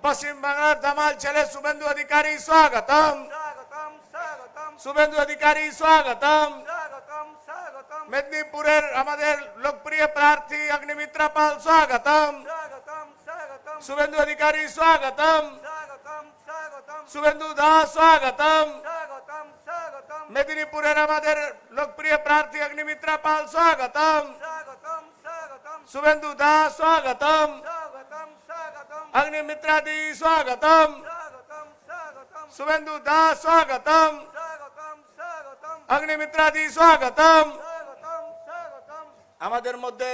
पश्चिम बांगलार धमाल चले शुभेंदु अधिकारी स्वागतम स्वागतम स्वागतम शुभेंदु अधिकारी स्वागतम स्वागतम स्वागतम মেদিনীপুরের আমাদের লোকপ্রিয় প্রার্থী অগ্নিমিত্রা পাল স্বাগতম स्वागतम स्वागतम শুভেন্দু অধিকারী স্বাগতম स्वागतम स्वागतम শুভেন্দু দাস স্বাগতম स्वागतम स्वागतम মেদিনীপুরের আমাদের লোকপ্রিয় প্রার্থী অগ্নিমিত্রা পাল স্বাগতম स्वागतम स्वागतम শুভেন্দু দাস স্বাগতম स्वागतम स्वागतम अग्निमित्रा दी स्वागतम स्वागतम स्वागतम शुभेंदु दास स्वागतम स्वागतम स्वागतम अग्निमित्रा दी स्वागतम स्वागतम स्वागतम আমাদের মধ্যে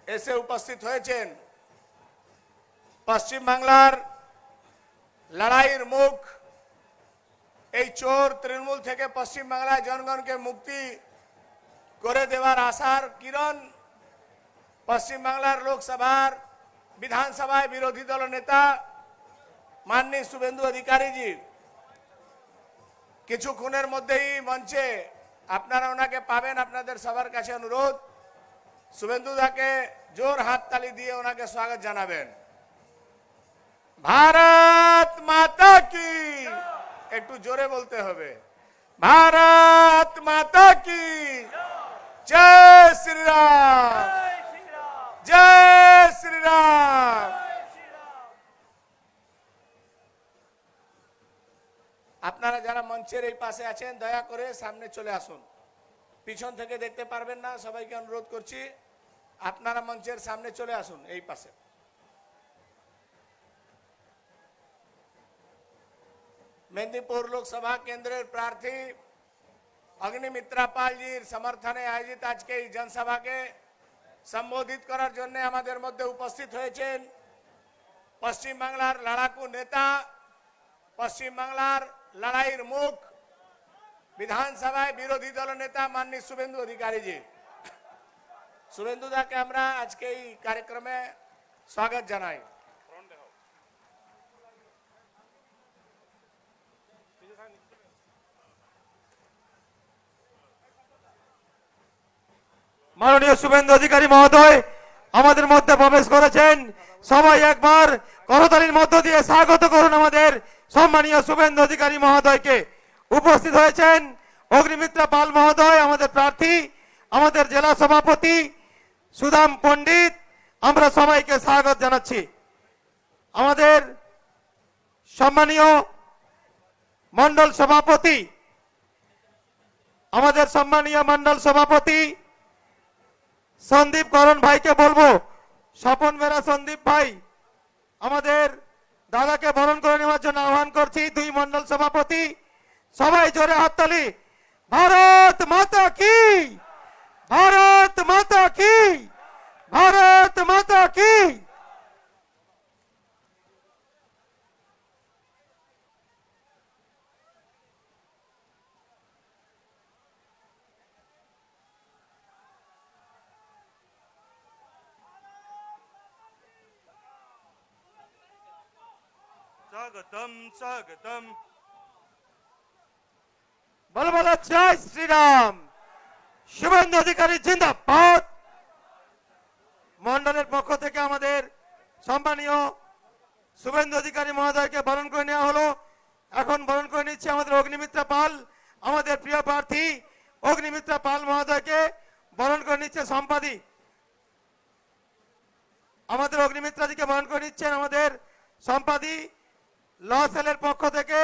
এসে উপস্থিত হয়েছেন পশ্চিম বাংলার লড়াইয়ের মুখ এই চোর তৃণমূল থেকে পশ্চিম বাংলার জনগণকে মুক্তি করে দেওয়ার আশার কিরণ পশ্চিম বাংলার লোকসভার বিধানসভায় বিরোধী দল নেতা মাননীয় শুভেন্দু অধিকারী জি কিছুক্ষণের মধ্যেই মঞ্চে আপনারা ওনাকে পাবেন। আপনাদের সবার কাছে অনুরোধ শুভেন্দু দাকে জোর হাততালি দিয়ে ওনাকে স্বাগত জানাবেন। ভারত মাতা কি, একটু জোরে বলতে হবে, ভারত মাতা কি জয় শ্রীরাম, জয় শ্রীরাম। আপনারা যারা মঞ্চের এই পাশে আছেন দয়া করে সামনে চলে আসুন, পিছন থেকে দেখতে পারবেন না, সবাইকে অনুরোধ করছি আপনারা মঞ্চের সামনে চলে আসুন এই পাশে। মেদিনীপুর লোকসভা কেন্দ্রের প্রার্থী অগ্নিমিত্রা পাল জির সমর্থনে আয়োজিত আজকে এই জনসভাকে সম্বোধিত করার জন্য আমাদের মধ্যে উপস্থিত হয়েছেন পশ্চিম বাংলার লড়াকু নেতা, পশ্চিম বাংলার লড়াইয়ের মুখ, বিধানসভায় বিরোধী দল নেতা মাননীয় শুভেন্দু অধিকারী জি। শুভেন্দু দাকে আমরা আজকে এই কার্যক্রমে স্বাগত জানাই। মাননীয় শুভেন্দু অধিকারী মহোদয় আমাদের মধ্যে প্রবেশ করেছেন। সবাই একবার করতালির মধ্য দিয়ে স্বাগত করুন আমাদের সম্মানীয় শুভেন্দু অধিকারী মহোদয়কে। উপস্থিত হয়েছেন অগ্নিমিত্রা পাল মহোদয়, আমাদের প্রার্থী, আমাদের জেলা সভাপতি সুদাম পণ্ডিত, আমরা সবাইকে স্বাগত জানাচ্ছি। আমাদের সম্মানীয় মন্ডল সভাপতি, আমাদের সম্মানীয় মন্ডল সভাপতি সন্দীপ করণ ভাইকে বলবো, স্বপন মেরা সন্দীপ ভাই আমাদের দাদাকে বরণ করে নেওয়ার জন্য আহ্বান করছি। দুই মন্ডল সভাপতি সবাই জোরে হাততালি। ভারত মাতা কি, ভারত মাতা কি, ভারত মাতা কি। स्वागतम स्वागतम বলো বলো জয় শ্রীরাম। শুভেন্দু অধিকারী জিন্দাবাদ। মন্ডলের পক্ষ থেকে আমাদের সম্মানীয় শুভেন্দু অধিকারী মহোদয়কে বরণ করে নেওয়া হলো। এখন বরণ করে নিচ্ছে আমাদের অগ্নিমিত্রা পাল, আমাদের প্রিয় প্রার্থী অগ্নিমিত্রা পাল মহোদয়কে বরণ করে নিচ্ছে সম্পাদী। আমাদের অগ্নিমিত্রাজিকে বরণ করে নিচ্ছেন আমাদের সম্পাদী ল সেলের পক্ষ থেকে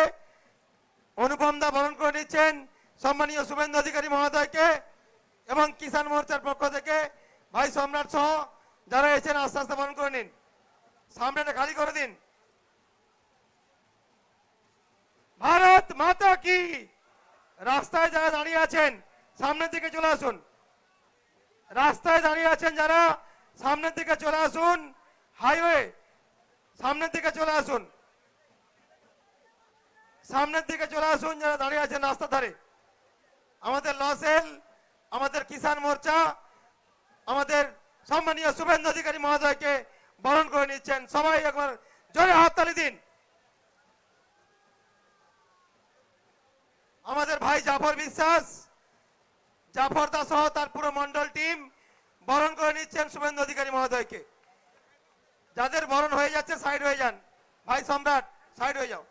অনুপম দা বরণ করে নিচ্ছেন সম্মানীয় শুভেন্দু অধিকারী মহোদয়কে, এবং কিষাণ মোর্চার পক্ষ থেকে ভাই সম্রাট সহ যারা এসেছেন আস্তে আস্তে বরণ করে নিন, সামনেটা খালি করে দিন। ভারত মাতা কি। রাস্তায় যারা দাঁড়িয়ে আছেন সামনের দিকে চলে আসুন, রাস্তায় দাঁড়িয়ে আছেন যারা সামনের দিকে চলে আসুন, হাইওয়ে সামনের দিকে চলে আসুন, সামনের দিকে চলে আসুন যারা দাঁড়িয়ে আছেন রাস্তার ধারে। আমাদের লসেল, আমাদের কিষাণ মোর্চা আমাদের সম্মানীয় শুভেন্দু অধিকারী মহোদয়কে বরণ করে নিচ্ছেন। সবাই একবার জোরে হাততালি দিন। আমাদের ভাই জাফর বিশ্বাস, জাফর দা সহ তার পুরো মন্ডল টিম বরণ করে নিচ্ছেন শুভেন্দু অধিকারী মহোদয়কে। যাদের বরণ হয়ে যাচ্ছে সাইড হয়ে যান, ভাই সম্রাট সাইড হয়ে যাও,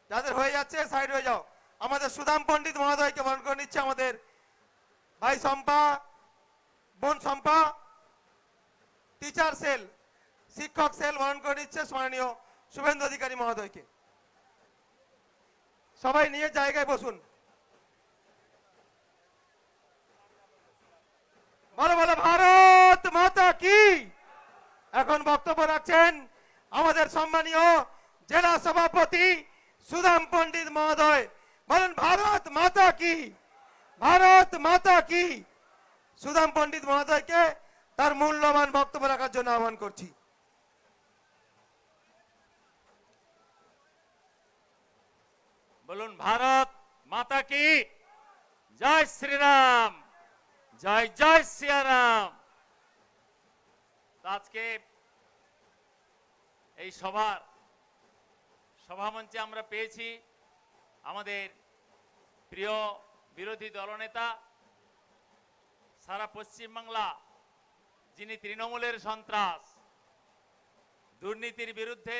যাদের হয়ে যাচ্ছে সাইড হয়ে যাও। আমাদের সুদাম পণ্ডিত মহোদয়কে বরণ করে নিচ্ছে আমাদের ভাই শম্পা, বোন শম্পা, টিচার সেল, শিক্ষক সেল বরণ করে নিচ্ছে সম্মানীয় শুভেন্দু অধিকারী মহোদয়কে। সবাই নিয়ে জায়গায় বসুন। বলো বলো ভারত মাতা কি। এখন বক্তব্য রাখছেন আমাদের সম্মানীয় জেলা সভাপতি সুদাম পণ্ডিত মহোদয়। বলেন ভারত মাতা কি, ভারত মাতা কি। সুদাম পণ্ডিত মহোদয়কে তার মূল্যবান বক্তব্য রাখার জন্য আহ্বান করছি। বলুন ভারত মাতা কি, জয় শ্রীরাম, জয় জয় সিয়ারাম। তো আজকে এই সভামঞ্চে আমরা পেয়েছি আমাদের প্রিয় বিরোধী দলনেতা, সারা পশ্চিমবাংলা যিনি তৃণমূলের সন্ত্রাস, দুর্নীতির বিরুদ্ধে,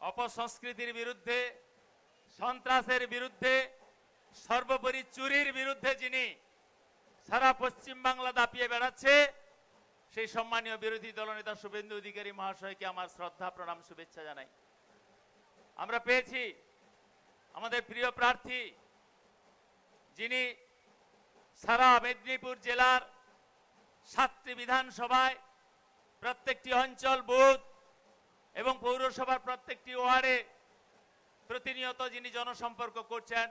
অপসংস্কৃতির বিরুদ্ধে, সন্ত্রাসের বিরুদ্ধে, সর্বোপরি চুরির বিরুদ্ধে যিনি সারা পশ্চিমবাংলা দাপিয়ে বেড়াচ্ছে, সেই সম্মানীয় বিরোধী দলনেতা শুভেন্দু অধিকারী মহাশয়কে আমার শ্রদ্ধা প্রণাম শুভেচ্ছা জানাই। আমরা পেয়েছি আমাদের প্রিয় প্রার্থী, যিনি সারা মেদিনীপুর জেলার 7টি বিধানসভায় প্রত্যেকটি অঞ্চল বুথ এবং পৌরসভার প্রত্যেকটি ওয়ার্ডে প্রতিনিয়ত যিনি জনসম্পর্ক করছেন,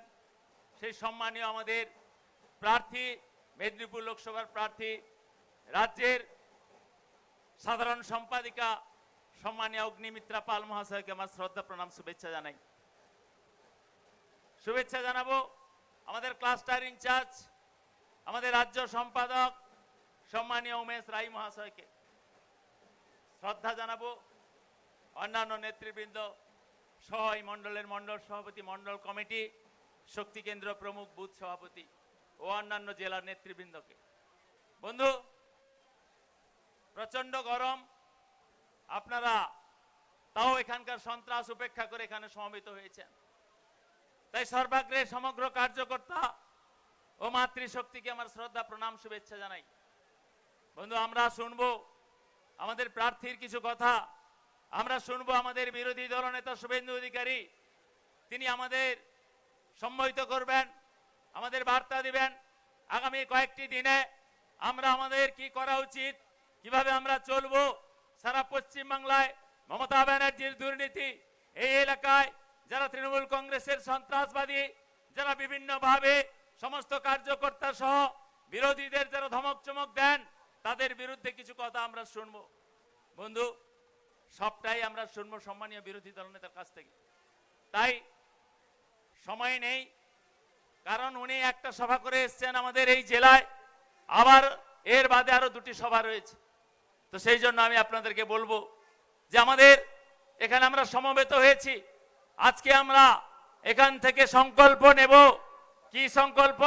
সেই সম্মানীয় আমাদের প্রার্থী, মেদিনীপুর লোকসভার প্রার্থী, রাজ্যের সাধারণ সম্পাদিকা সম্মানীয় অগ্নিমিত্রা পাল মহাশয়কে আমার শ্রদ্ধা প্রণাম শুভেচ্ছা জানাই। শুভেচ্ছা জানাবো আমাদের ক্লাস্টার ইনচার্জ, আমাদের রাজ্য সম্পাদক সম্মানীয় উমেশ রায় মহাশয়কে। শ্রদ্ধা জানাবো অন্যান্য নেতৃবৃন্দ সহ এই মণ্ডলের মণ্ডল সভাপতি, মণ্ডল কমিটি, শক্তি কেন্দ্র প্রমুখ, বুথ সভাপতি ও অন্যান্য জেলার নেতৃবৃন্দকে। বন্ধু, প্রচন্ড গরম, আপনারা তাও এখানকার সন্ত্রাস উপেক্ষা করে এখানে সমবেত হয়েছেন। তাই সর্বাগ্রে সমগ্র কার্যকর্তা ও মাতৃশক্তিকে আমার শ্রদ্ধা প্রণাম শুভেচ্ছা জানাই। বন্ধু, আমরা শুনবো আমাদের প্রার্থীর কিছু কথা, আমরা শুনবো আমাদের বিরোধী দলনেতা শুভেন্দু অধিকারী, তিনি আমাদের সম্বোধিত করবেন, আমাদের বার্তা দিবেন আগামী কয়েকটি দিনে আমরা আমাদের কি করা উচিত, কিভাবে আমরা চলবো। সারা পশ্চিম বাংলায় মমতা ব্যানার্জির দুর্নীতি, এই এলাকায় যারা তৃণমূল কংগ্রেসের সন্ত্রাসবাদী, যারা বিভিন্নভাবে সমস্ত কার্যকর্তা সহ বিরোধীদের যারা ধমক চমক দেন, তাদের বিরুদ্ধে কিছু কথা আমরা শুনবো। বন্ধু, সবটাই আমরা শুনবো সম্মানীয় বিরোধী দলনেতার কাছ থেকে। তাই সময় নেই, কারণ উনি একটা সভা করে এসছেন আমাদের এই জেলায়, আবার এর বাদে আরো 2টি সভা রয়েছে। তো সেই জন্য আমি আপনাদেরকে বলবো যে আমাদের এখানে আমরা সমবেত হয়েছি, আজকে আমরা এখান থেকে সংকল্প নেব। কি সংকল্প?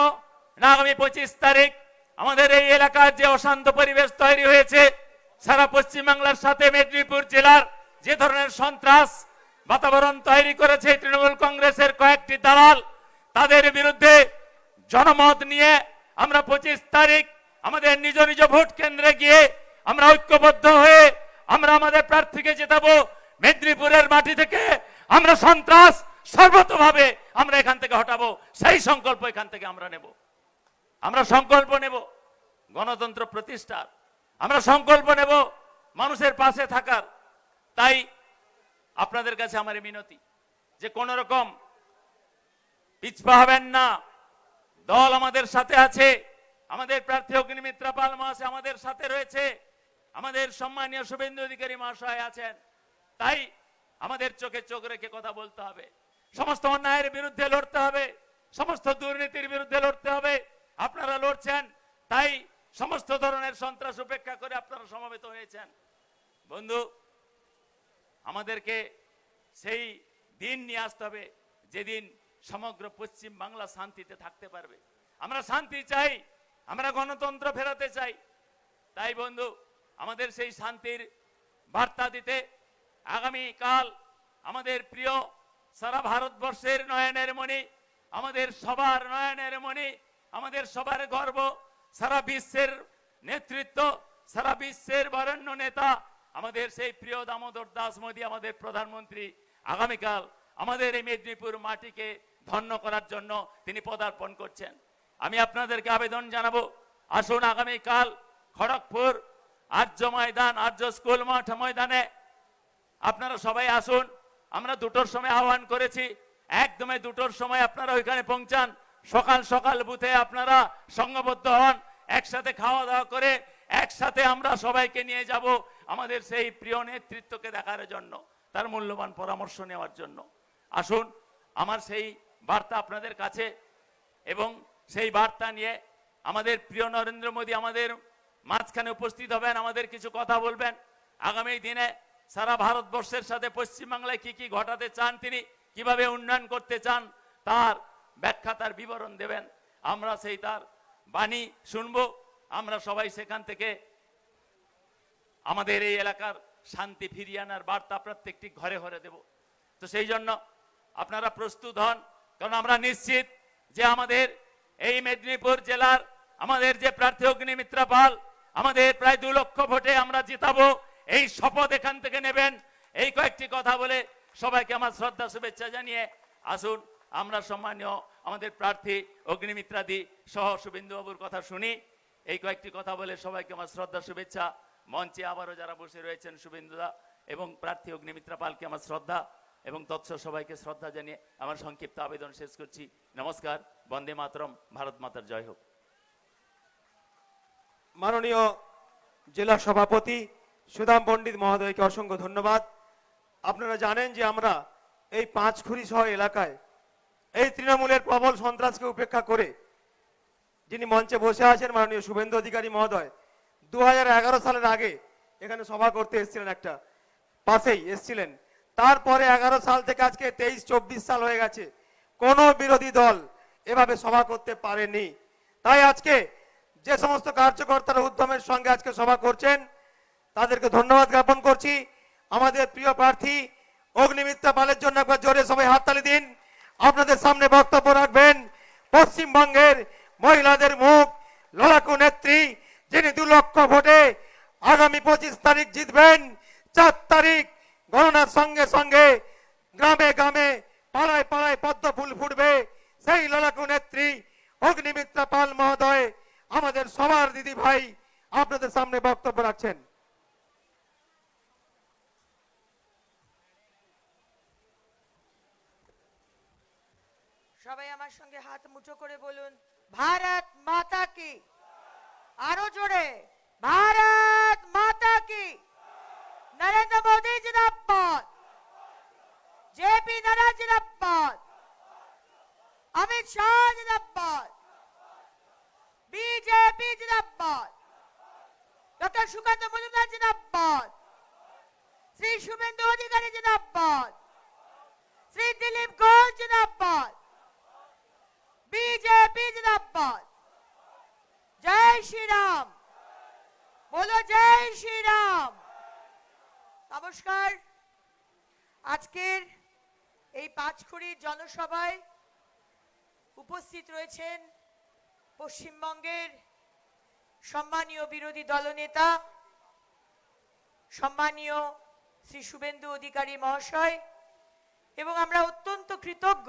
না, আগামী 25 তারিখ আমাদের এই এলাকার যে অশান্ত পরিবেশ তৈরি হয়েছে, সারা পশ্চিমবাংলার সাথে মেদিনীপুর জেলার যে ধরনের সন্ত্রাস বাতাবরণ তৈরি করেছে তৃণমূল কংগ্রেসের কয়েকটি দালাল, তাদের বিরুদ্ধে জনমত নিয়ে আমরা 25 তারিখ আমাদের নিজ নিজ ভোট কেন্দ্রে গিয়ে আমরা ঐক্যবদ্ধ হয়ে আমরা আমাদের প্রার্থীকে জেতাবো। মেদিনীপুরের মাটি থেকে আমরা সন্ত্রাস সর্বতভাবে আমরা এখান থেকে হটাবো, সেই সংকল্প এখান থেকে আমরা নেব। আমরা সংকল্প নেব গণতন্ত্র প্রতিষ্ঠার, আমরা সংকল্প নেব মানুষের পাশে থাকার। তাই আপনাদের কাছে আমার মিনতি যে কোন রকম পিছপা হবেন না, দল আমাদের সাথে আছে, আমাদের প্রার্থী অগ্নিমিত্রা পাল মহাশয় আমাদের সাথে রয়েছে, আমাদের সম্মানীয় শুভেন্দু অধিকারী মহাশয় আছেন। তাই আমাদের চোখে চোখ রেখে কথা বলতে হবে, সমস্ত অন্যায়ের বিরুদ্ধে লড়তে হবে, সমস্ত দুর্নীতির বিরুদ্ধে লড়তে হবে। আপনারা লড়ছেন, তাই সমস্ত ধরনের সন্ত্রাস উপেক্ষা করে আপনারা সমবেত হয়েছেন। বন্ধু, আমাদেরকে সেই দিন নিয়ে আসতে হবে যেদিন সমগ্র পশ্চিম বাংলা শান্তিতে থাকতে পারবে। আমরা শান্তি চাই, আমরা গণতন্ত্র ফেরাতে চাই। তাই বন্ধু, আমাদের সেই শান্তির বার্তা দিতে আগামীকাল আমাদের প্রিয় সারা ভারতবর্ষের নয়নের মণি, আমাদের সবার নয়নের মণি, আমাদের সবার গর্ব, সারা বিশ্বের নেতৃত্ব, সারা বিশ্বের বরেণ্য নেতা, আমাদের সেই প্রিয় দামোদর দাস মোদী, আমাদের প্রধানমন্ত্রী আগামীকাল আমাদের এই মেদিনীপুর মাটিকে ধন্য করার জন্য তিনি পদার্পণ করছেন। আমি আপনাদেরকে আবেদন জানাবো, আসুন আগামীকাল খড়গপুর আর্য ময়দান, আর্য স্কুল মাঠ ময়দানে আপনারা সবাই আসুন। আমরা 2টোর সময় আহ্বান করেছি, একদমই 2টোর সময় আপনারা ওইখানে পৌঁছান। সকাল সকাল বুথে আপনারা সংঘবদ্ধ হন, একসাথে খাওয়া দাওয়া করে একসাথে আমরা সবাইকে নিয়ে যাব আমাদের সেই প্রিয় নেতৃত্বকে দেখার জন্য, তার মূল্যবান পরামর্শ নেওয়ার জন্য। আসুন, আমার সেই বার্তা আপনাদের কাছে, এবং সেই বার্তা নিয়ে আমাদের প্রিয় নরেন্দ্র মোদী আমাদের মাঝখানে উপস্থিত হবেন, আমাদের কিছু কথা বলবেন। আগামী দিনে সারা ভারতবর্ষের সাথে পশ্চিমবাংলায় কি কি ঘটাতে চান, তিনি কিভাবে উন্নয়ন করতে চান, তার ব্যাখ্যা, তার বিবরণ দেবেন। আমরা সেই তার বাণী শুনবো। আমরা সবাই সেখান থেকে আমাদের এই এলাকার শান্তি ফিরিয়ে আনার বার্তা প্রত্যেকটি ঘরে ঘরে দেব। তো সেই জন্য আপনারা প্রস্তুত হন, কারণ আমরা নিশ্চিত যে আমাদের এই মেদিনীপুর জেলার আমাদের যে প্রার্থী অগ্নিমিত্রা পাল, আমাদের প্রায় 2 লক্ষ ভোটে আমরা জিতাবো, এই শপথ এখান থেকে নেবেন। এই কয়েকটি কথা বলে সবাইকে আমার শ্রদ্ধা শুভেচ্ছা জানিয়ে আসুন আমরা সম্মানীয় আমাদের প্রার্থী অগ্নিমিত্রাদি সহ শুভেন্দুবাবুর কথা শুনি। এই কয়েকটি কথা বলে সবাইকে আমার শ্রদ্ধা শুভেচ্ছা। মঞ্চে আবারও যারা বসে রয়েছেন শুভেন্দুদা এবং প্রার্থী অগ্নিমিত্রা পালকে আমার শ্রদ্ধা এবং তৎস সবাইকে শ্রদ্ধা জানিয়ে আমার সংক্ষিপ্ত আবেদন শেষ করছি। নমস্কার, বন্দে মাতরম, ভারত মাতার জয় হোক। মাননীয় জেলা সভাপতি সুদাম পণ্ডিত মহোদয়কে অসংখ্য ধন্যবাদ। আপনারা জানেন যে আমরা এই পাঁচখুরি সহ এলাকায় এই তৃণমূলের প্রবল সন্ত্রাসকে উপেক্ষা করে যিনি মঞ্চে বসে আছেন মাননীয় শুভেন্দু অধিকারী মহোদয় 2011 সালের আগে এখানে সভা করতে এসেছিলেন, একটা পাশেই এসেছিলেন। তারপরে 11 সাল থেকে আজকে 23-24 সাল হয়ে গেছে, কোনো বিরোধী দল এভাবে সভা করতে পারেনি। তাই আজকে যে সমস্ত কার্যকর্তারা উদ্যমের সঙ্গে আজকে সভা করছেন তাদেরকে ধন্যবাদ জ্ঞাপন করছি। আমাদের প্রিয় প্রার্থী অগ্নিমিত্রা পালের জন্য একবার জোরে সবাই হাততালি দিন। আপনাদের সামনে বক্তব্য রাখবেন পশ্চিমবঙ্গের মহিলাদের মুখ, লড়াকু নেত্রী, যিনি 2 লক্ষ ভোটে আগামী 25 তারিখ জিতবেন। 4 তারিখ গণনার সঙ্গে সঙ্গে গ্রামে গ্রামে পাড়ায় পাড়ায় পদ্ম ফুল ফুটবে। সেই লড়াকু নেত্রী অগ্নিমিত্রা পাল মহোদয় আমাদের সবার দিদি ভাই আপনাদের সামনে বক্তব্য রাখছেন। সবাই আমার সঙ্গে হাত মুঠো করে বলুন, ভারত মাতা কি। আরো জোরে, ভারত মাতা কি। নরেন্দ্র মোদী জিন্দাবাদ, জেপি নাড্ডা জিন্দাবাদ, অমিত শাহ জিন্দাবাদ, বিজেপি জিন্দাবাদ, ডক্টর সুকান্ত মজুমদার জিন্দাবাদ, শ্রী শুভেন্দু অধিকারী জিন্দাবাদ, শ্রী দিলীপ ঘোষ জিন্দাবাদ, बीजेपी जिंदाबाद। जय श्री राम, बोलो जय श्री राम। নমস্কার। আজকের এই পাঁচখুরির জনসভায় উপস্থিত রয়েছেন পশ্চিমবঙ্গের সম্মানীয় বিরোধী দলনেতা সম্মানীয় শ্রী শুভেন্দু অধিকারী মহাশয়, এবং আমরা অত্যন্ত কৃতজ্ঞ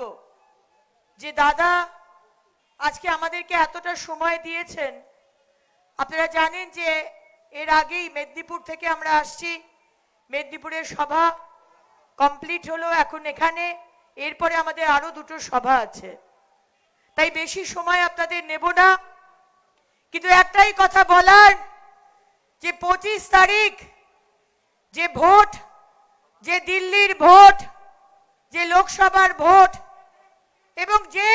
যে দাদা আজকে আমাদেরকে এতটা সময় দিয়েছেন। আপনারা জানেন যে এর আগেই মেদিনীপুর থেকে আমরা আসছি, মেদিনীপুরের সভা কমপ্লিট হলো, এখন এখানে, এরপরে আমাদের আরো 2টো সভা আছে, তাই বেশি সময় আপনাদের নেব না। কিন্তু একটাই কথা বলার, যে 25 তারিখ যে ভোট, যে দিল্লির ভোট, যে লোকসভার ভোট, এবং যে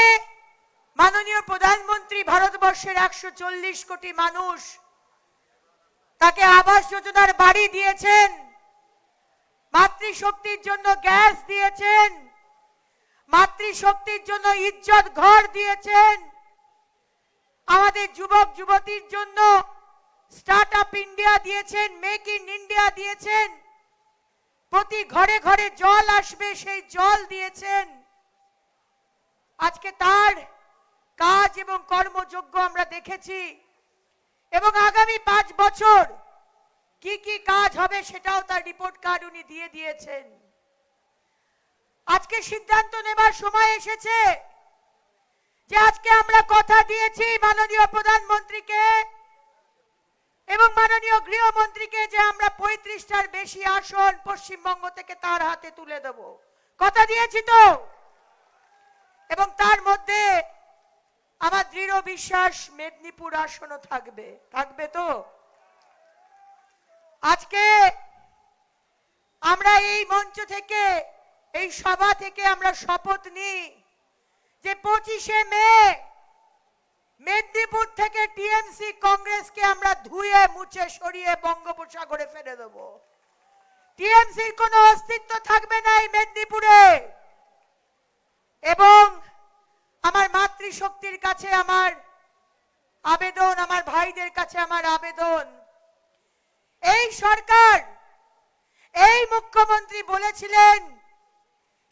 মাননীয় প্রধানমন্ত্রী ভারতবর্ষের 140 কোটি মানুষ তাকে আবাস যোজনার বাড়ি দিয়েছেন, মাতৃশক্তির জন্য গ্যাস দিয়েছেন, মাতৃশক্তির জন্য ইজ্জত ঘর দিয়েছেন, আমাদের যুবক যুবতীর জন্য স্টার্ট আপ ইন্ডিয়া দিয়েছেন, মেক ইন ইন্ডিয়া দিয়েছেন, প্রতি ঘরে ঘরে জল আসবে সেই জল দিয়েছেন। আজকে তার কাজ এবং কর্মযোগ্য আমরা দেখেছি এবং আগামী 5 বছর কি কি কাজ হবে সেটাও তার রিপোর্ট কার্ড উনি দিয়ে দিয়েছেন। আজকে সিদ্ধান্ত নেবার সময় এসেছে যে আজকে আমরা কথা দিয়েছি মাননীয় প্রধানমন্ত্রীকে এবং মাননীয় গৃহমন্ত্রীকে যে আমরা 35টার বেশি আসন পশ্চিমবঙ্গ থেকে তার হাতে তুলে দেব। কথা দিয়েছি তো? এবং তার মধ্যে আমার দৃঢ় বিশ্বাস মেদিনীপুর আসনও থাকবে। থাকবে তো? আজকে আমরা এই মঞ্চ থেকে, এই সভা থেকে আমরা শপথ নিই যে 25শে মে মেদিনীপুর থেকে টিএমসি কংগ্রেসকে আমরা ধুয়ে মুছে সরিয়ে বঙ্গোপসাগরে ফেলে দেব। টিএমসির কোনো অস্তিত্ব থাকবে না এই মেদিনীপুরে। এবং আমার মাতৃশক্তির কাছে আমার আবেদন, আমার ভাইদের কাছে আমার আবেদন, এই সরকার, এই মুখ্যমন্ত্রী বলেছিলেন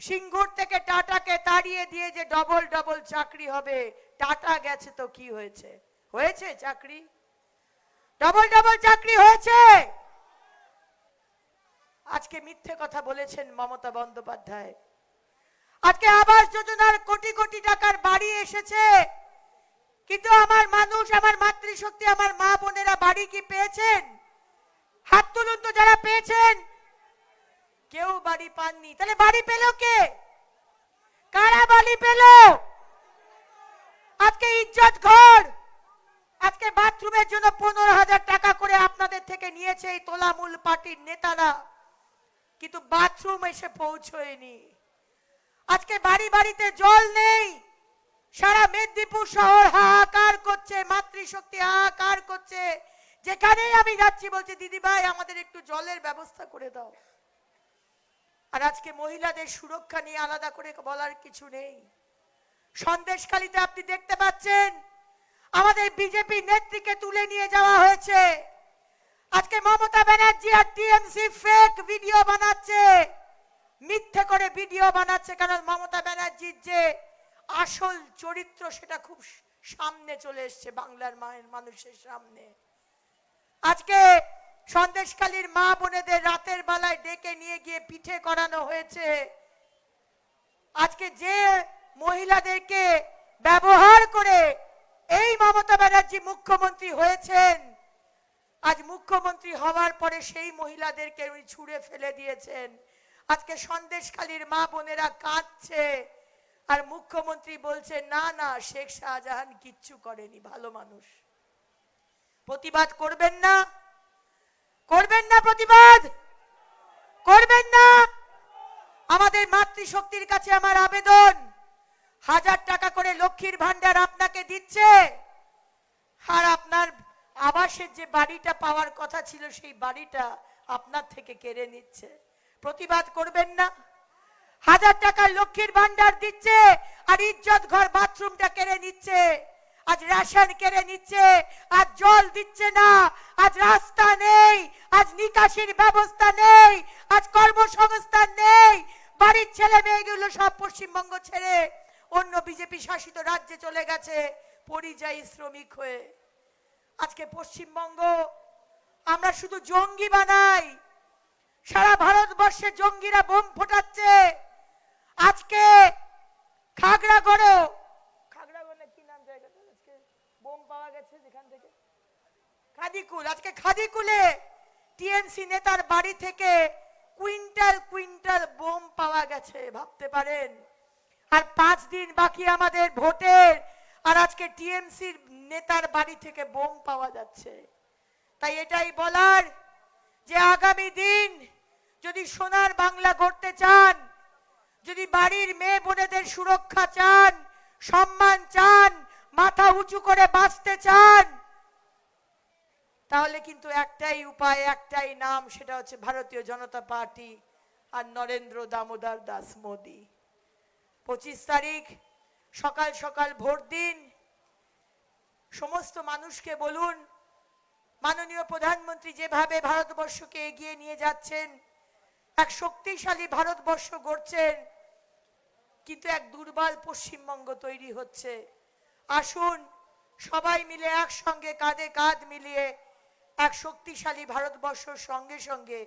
সিঙ্গুর থেকে টাটাকে তাড়িয়ে দিয়ে যে ডবল ডবল চাকরি হবে। টাটা গেছে তো কি হয়েছে? হয়েছে চাকরি? ডবল ডবল চাকরি হয়েছে? আজকে মিথ্যে কথা বলেছেন মমতা বন্দ্যোপাধ্যায়। আজকে আবাস যোজনার কোটি কোটি টাকার বাড়ি এসেছে, কিন্তু আমার মানুষ, আমার মাতৃশক্তি, আমার মা বোনেরা বাড়ি কি পেয়েছেন? হাত তুলুন তো যারা পেয়েছেন। কেউ বাড়ি পাননি। তাহলে বাড়ি পেল কে? কারা বাড়ি পেল? আজকে ইজ্জত ঘর, আজকে বাথরুমের জন্য 15,000 টাকা করে আপনাদের থেকে নিয়েছে এই তোলামূল পার্টির নেতারা, কিন্তু বাথরুম এসে পৌঁছয়নি। আজকে বাড়ি বাড়িতে জল নেই। সারা মেদিনীপুর শহর হাহাকার করছে, মাতৃশক্তি হাহাকার করছে। যেখানেই আমি যাচ্ছি বলছি দিদি ভাই আমাদের একটু জলের ব্যবস্থা করে দাও। আর আজকে মহিলাদের সুরক্ষা নিয়ে আলাদা করে বলার কিছু নেই। সন্দেশখালীতে আপনি দেখতে পাচ্ছেন আমাদের বিজেপি নেত্রীকে তুলে নিয়ে যাওয়া হয়েছে। আজকে মমতা ব্যানার্জি আর টিএমসি ফেক ভিডিও বানাচ্ছে, মিথ্যে করে ভিডিও বানাচ্ছে, কারণ মমতা ব্যানার্জির যে আসল চরিত্র সেটা খুব সামনে চলে এসছে বাংলার মায়ের মানুষের সামনে। আজকে সন্দেশখালীর মা বোনেদের রাতের বেলায় ডেকে নিয়ে গিয়ে পিঠে করানো হয়েছে। আজকে যে মহিলাদেরকে ব্যবহার করে এই মমতা ব্যানার্জি মুখ্যমন্ত্রী হয়েছেন, আজ মুখ্যমন্ত্রী হওয়ার পরে সেই মহিলাদেরকে উনি ছুঁড়ে ফেলে দিয়েছেন। আজকে সন্দেশখালীর মা বোনেরা কাঁদছে আর মুখ্যমন্ত্রী বলছে না না শেখ শাহজাহান কিচ্ছু করেনি, ভালো মানুষ। প্রতিবাদ করবেন না? করবেন না? প্রতিবাদ করবেন না? আমাদের মাতৃশক্তির কাছে আমার আবেদন, 1000 টাকা করে লক্ষ্মীর ভান্ডার আপনাকে দিচ্ছে, আর আপনার আবাসের যে বাড়িটা পাওয়ার কথা ছিল সেই বাড়িটা আপনার থেকে কেড়ে নিচ্ছে। প্রতিবাদ করবেন না? 1000 টাকা লক্ষ্মীর ভান্ডার দিচ্ছে আর ইজ্জত ঘর বাথরুমটা কেড়ে নিচ্ছে, আজ রেশন কেড়ে নিচ্ছে, আজ জল দিচ্ছে না, আজ রাস্তা নেই, আজ নিকাশির ব্যবস্থা নেই, আজ কর্মসংস্থান নেই। বাড়ির ছেলে মেয়েগুলো সব পশ্চিমবঙ্গ ছেড়ে অন্য বিজেপি শাসিত রাজ্যে চলে গেছে পরিযায়ী শ্রমিক হয়ে। আজকে পশ্চিমবঙ্গ আমরা শুধু জঙ্গি বানাই, সারা ভারতবর্ষে জঙ্গিরা বোম ফোটাচ্ছে। আজকে খাগড়াগড়ে কি নাম জায়গাটা আজকে বোম পাওয়া গেছে যেখান থেকে, খাদিকুল, আজকে খাদিকুলে টিএমসি নেতার বাড়ি থেকে কুইন্টাল কুইন্টাল বোম পাওয়া গেছে, ভাবতে পারেন। আর 5 দিন বাকি আমাদের ভোটের, আর আজকে টিএমসির নেতার বাড়ি থেকে বোম পাওয়া যাচ্ছে। তাই এটাই বলার যে আগামী দিন যদি সোনার বাংলা গড়তে চান, যদি বাড়ির মেয়ে বোনেদের সুরক্ষা চান, সম্মান চান, মাথা উঁচু করে বাঁচতে চান, তাহলে কিন্তু একটাই উপায়, একটাই নাম, সেটা হচ্ছে ভারতীয় জনতা পার্টি আর নরেন্দ্র দামোদর দাস মোদী। 25 তারিখ সকাল সকাল ভোট দিন। সমস্ত মানুষকে বলুন মাননীয় প্রধানমন্ত্রী যেভাবে ভারতবর্ষকে এগিয়ে নিয়ে যাচ্ছেন, এক শক্তিশালী ভারতবর্ষ গড়ছেন, কিন্তু এক দুর্বল পশ্চিমবঙ্গ তৈরি হচ্ছে। আসুন সবাই মিলে একসঙ্গে কাঁধে কাঁধ মিলিয়ে এক শক্তিশালী ভারতবর্ষের সঙ্গে সঙ্গে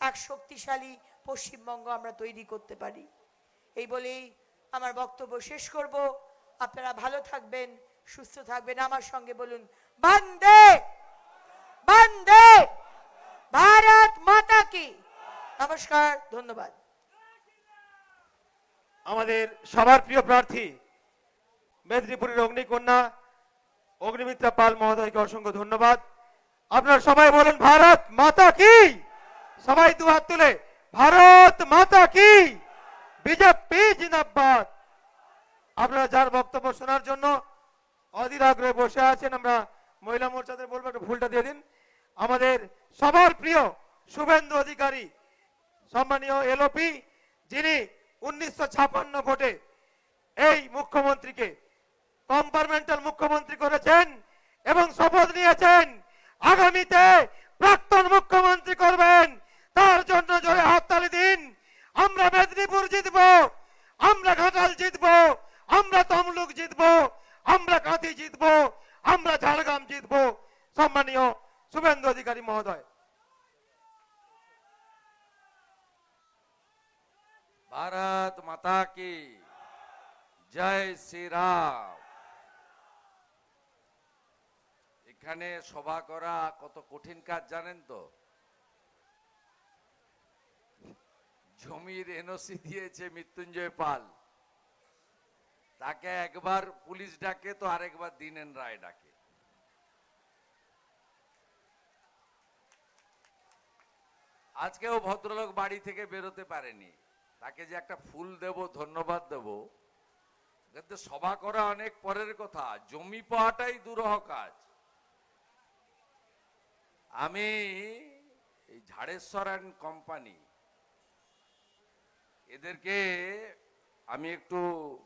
এক শক্তিশালী পশ্চিমবঙ্গ আমরা তৈরি করতে পারি। এই বলেই আমার বক্তব্য শেষ করব। আপনারা ভালো থাকবেন, সুস্থ থাকবেন। আমার সঙ্গে বলুন, বন্দে বন্দে ভারত মাতা কি। নমস্কার, ধন্যবাদ। আমাদের সবার প্রিয় প্রার্থী মেদিনীপুরের অগ্নিকন্যা অগ্নিমিত্রা পাল মহোদয়কে অসংখ্য ধন্যবাদ। আপনারা সবাই বলেন ভারত মাতা কি। সবাই দু হাত তুলে ভারত মাতা কি, বিজেপি জিন্দাবাদ। আপনারা যার বক্তব্য শোনার জন্য অধীর আগ্রহে বসে আছেন, আমরা মহিলা মোর্চাদের বলবো একটু ফুলটা দিয়ে দিন। আমাদের সবার প্রিয় শুভেন্দু অধিকারী সম্মানীয় এলওপি, যিনি 1956 ভোটে এই মুখ্যমন্ত্রীকে কম্পার্টমেন্টাল মুখ্যমন্ত্রী করেছেন এবং শপথ নিয়েছেন আগামীতে প্রাক্তন মুখ্যমন্ত্রী করবেন। তার জন্য জোরে হাততালি দিন। আমরা মেদিনীপুর জিতবো, আমরা ঘাটাল জিতবো, আমরা তমলুক জিতবো, আমরা কাঁথি জিতবো, আমরা ঝাড়গ্রাম জিতবো। সম্মানীয় শুভেন্দু অধিকারী মহোদয়। भारत माता की जय श्री राम। এখানে সভা করা কত কঠিন কাজ জানেন তো? জমির এনওসি দিয়েছে মৃত্যুঞ্জয় পাল, তাকে একবার পুলিশ ডাকে তো আরেকবার দিনেন রায় ডাকে। আজকেও ভদ্রলোক বাড়ি থেকে বেরোতে পারেনি, তাকে যে একটা ফুল দেব, ধন্যবাদ দেব, কিন্তু সভা করা অনেক পরের কথা, জমি পাওয়াটাই দুরূহ কাজ। আমি এই ঝাড়েশ্বর অ্যান্ড কোম্পানি এদেরকে আমি একটু,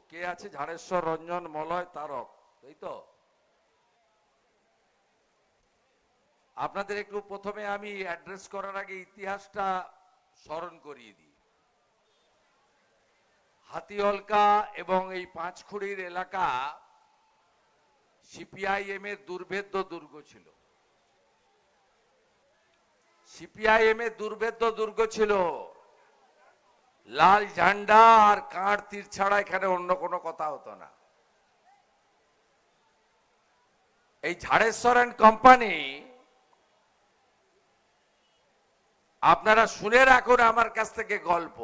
কে আছে ঝাড়েশ্বর, রঞ্জন, মলয়, তারক, তাই তো? আপনাদের একটু প্রথমে আমি অ্যাড্রেস করার আগে ইতিহাসটা স্মরণ করিয়ে দিই। হাতিওলকা এবং এই পাঁচখুড়ির এলাকা সিপিআইএম এর দুর্ভেদ্য দুর্গ ছিল। সিপিআইএম এর দুর্ভেদ্য দুর্গ ছিল। লাল ঝান্ডা আর কাঁড় তীর ছাড়া এখানে অন্য কোনো কথা হতো না। এই ঝাড়েশ্বর অ্যান্ড কোম্পানি আপনারা শুনে রাখুন আমার কাছ থেকে গল্প।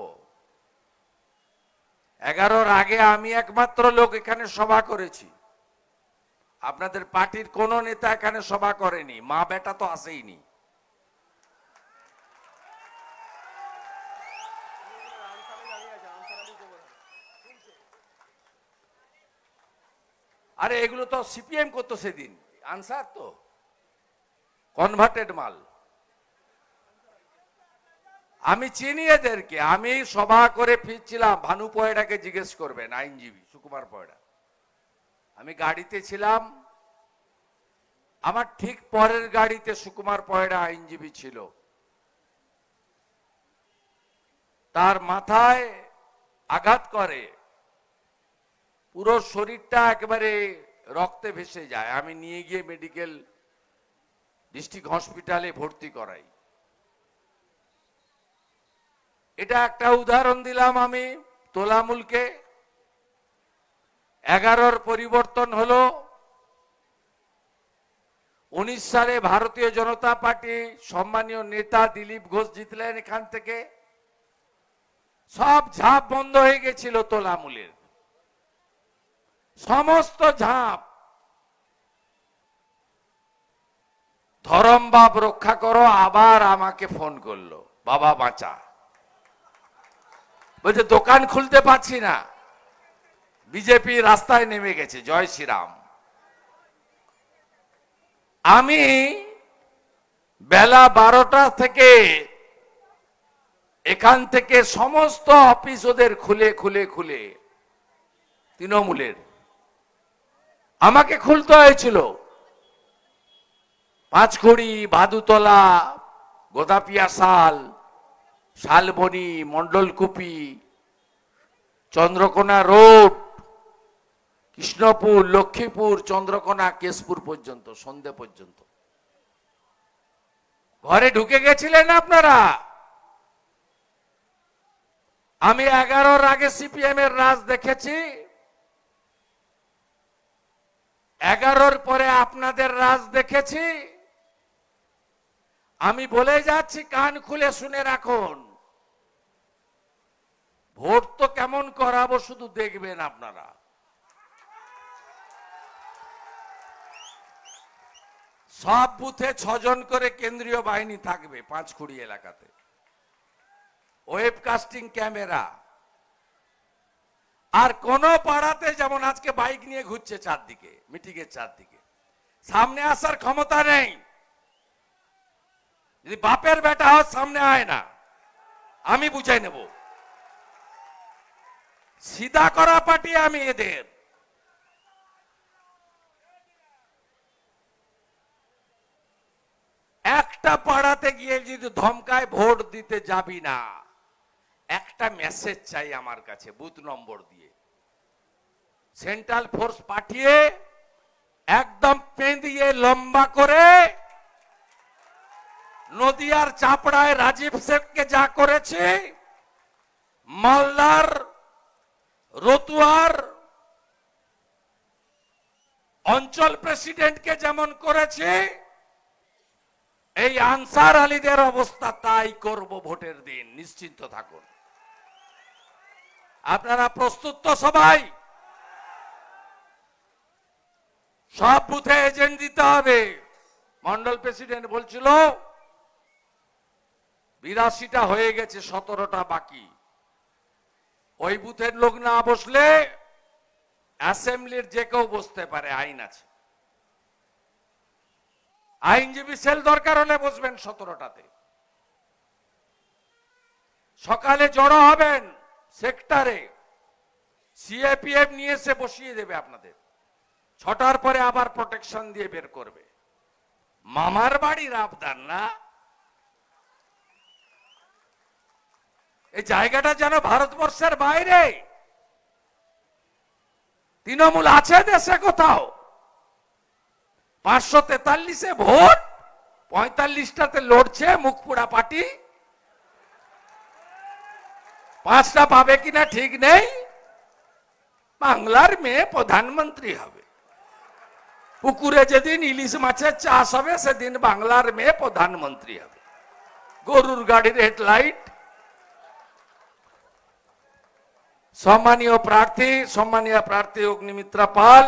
11-র আগে আমি একমাত্র লোক এখানে সভা করেছি। আপনাদের পার্টির কোন নেতা এখানে সভা করেনি, মা বেটা তো আসেইনি। আরে এগুলো তো সিপিএম করতো সেদিন, আনসার তো কনভার্টেড মাল। আমি চিনি এদেরকে। আমি সভা করে ফিরছিলাম, ভানু পয়ডাকে জিজ্ঞেস করবেন, আইনজীবী সুকুমার পয়ডা। আমি গাড়িতে ছিলাম, আমার ঠিক পরের গাড়িতে সুকুমার পয়ডা আইনজীবী ছিল। তার মাথায় আঘাত করে, পুরো শরীরটা একেবারে রক্তে ভেসে যায়। আমি নিয়ে গিয়ে মেডিকেল ডিস্ট্রিক্ট হসপিটালে ভর্তি করাই। এটা একটা উদাহরণ দিলাম আমি তোলামূলকে। 11-র পরিবর্তন হলো। 19 সালে ভারতীয় জনতা পার্টি সম্মানীয় নেতা দিলীপ ঘোষ জিতলেন এখান থেকে। সব ঝাঁপ বন্ধ হয়ে গেছিল তোলামূলের, সমস্ত ঝাঁপ। ধরম বাপ রক্ষা করো আবার আমাকে ফোন করলো, বাবা বাঁচা। বলছে দোকান খুলতে পারছি না, বিজেপি রাস্তায় নেমে গেছে, জয় শ্রীরাম। আমি বেলা 12টা থেকে এখান থেকে সমস্ত অফিস ওদের খুলে খুলে খুলে, তৃণমূলের আমাকে খুলতে হয়েছিল। পাঁচখড়ি, ভাদুতলা, গোদাপিয়া শাল শালবনী, মন্ডলকুপি, চন্দ্রকোনা রোড, কৃষ্ণপুর, লক্ষ্মীপুর, চন্দ্রকোনা, কেশপুর পর্যন্ত, সন্ধে পর্যন্ত ঘরে ঢুকে গেছিলেন আপনারা। আমি 11-র আগে সিপিএম এর রাজ দেখেছি, 11-র পরে আপনাদের রাজ দেখেছি। আমি বলে যাচ্ছি, কান খুলে শুনে রাখুন, ভোট তো কেমন করাবো শুধু দেখবেন আপনারা। সব বুথে 6 জন করে কেন্দ্রীয় বাহিনী থাকবে 5 এলাকাতে, ওয়েবকাস্টিং ক্যামেরা। আর কোন পাড়াতে যেমন আজকে বাইক নিয়ে ঘুরছে চারদিকে, মিটিং এর চারদিকে, সামনে আসার ক্ষমতা নেই। যদি বাপের বেটা হয় সামনে আয় না, আমি বুঝাই নেব। সিধা করা পার্টি আমি এদের। একটা পাড়াতে গিয়ে যদি ধমকায় ভোট দিতে যাবি না, একটা মেসেজ চাই আমার কাছে বুথ নম্বর দিয়ে, সেন্ট্রাল ফোর্স পাঠিয়ে একদম পেঁদিয়ে লম্বা করে নদিয়ার চাপড়ায় রাজীব শেখকে যা করেছে, মালদার রতুয়ার অঞ্চল প্রেসিডেন্টকে যেমন করেছে, এই আনসার আলীদের অবস্থা তাই করব ভোটের দিন, নিশ্চিন্ত থাকুন। আপনারা প্রস্তুত তো সবাই? সব বুথে এজেন্ট দিতে হবে। মন্ডল প্রেসিডেন্ট বলছিল 82টা হয়ে গেছে, 17টা বাকি। ওই বুথের লোক না বসলে অ্যাসেম্বলির যে কেউ বসতে পারে, আইন আছে। আইনজীবী সেল দরকার হলে বসবেন 17টাতে। সকালে জড়ো হবেন সেক্টরে, সিএপিএফ নিয়ে এসে বসিয়ে দেবে আপনাদের। 6টার পরে আবার প্রোটেকশন দিয়ে বের করবে। মামার বাড়ির আবদার না, এই জায়গাটা যেন ভারতবর্ষের বাইরে। তৃণমূল আছে দেশে কোথাও? 543-এ ভোট, 45টাতে লড়ছে মুখপুরা পার্টি। 5টা পাবে কিনা ঠিক নেই। বাংলার মেয়ে প্রধানমন্ত্রী হবে। পুকুরে যেদিন ইলিশ মাছের চাষ হবে সেদিন বাংলার মেয়ে প্রধানমন্ত্রী হবে। গরুর গাড়ির হেডলাইট। সম্মানীয় প্রার্থী অগ্নিমিত্রা পাল,